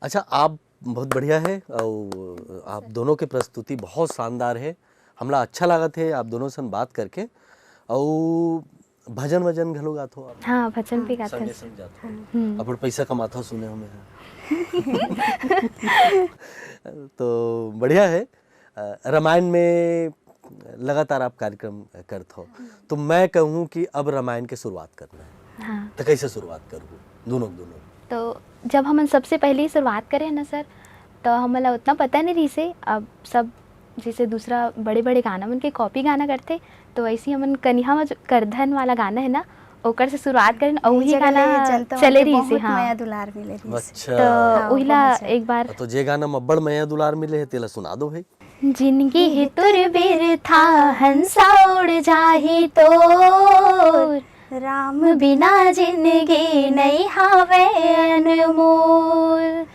अच्छा, आप बहुत बढ़िया है और आप दोनों के प्रस्तुति बहुत शानदार है। हमला अच्छा लागत है आप दोनों से बात करके। और भजन वजन घलो गात हो आप? हाँ, भजन भी गाते संगे हैं। संग जात हो। अपन पैसा कमाता हो सुने हो मैं। तो बढ़िया है। रामायण में लगातार आप कार्यक्रम करते हो, तो मैं कहूँ कि अब रामायण की शुरुआत करना है। हाँ, तो कैसे शुरुआत करूँ? दोनों दोनों तो जब हम सबसे पहले शुरुआत करें ना सर, तो हमला उतना पता नहीं रही से। अब सब जैसे दूसरा बड़े बड़े गाना मन के कॉपी गाना करते, तो वैसे ही हमन कन्या में जो करधन वाला गाना है ना, ओकर से शुरुआत करें और वही गाना चले रही से। हाँ, माया दुलार मिले रही से। अच्छा। तो वहीला बहुत अच्छा। एक बार तो जे गाना में बड़ मैया दुलार मिले है तेला सुना दो भाई। जिंदगी ही तुर बिर था हंसा उड़ जाही तो राम बिना जिंदगी नहीं हावे अनमोल।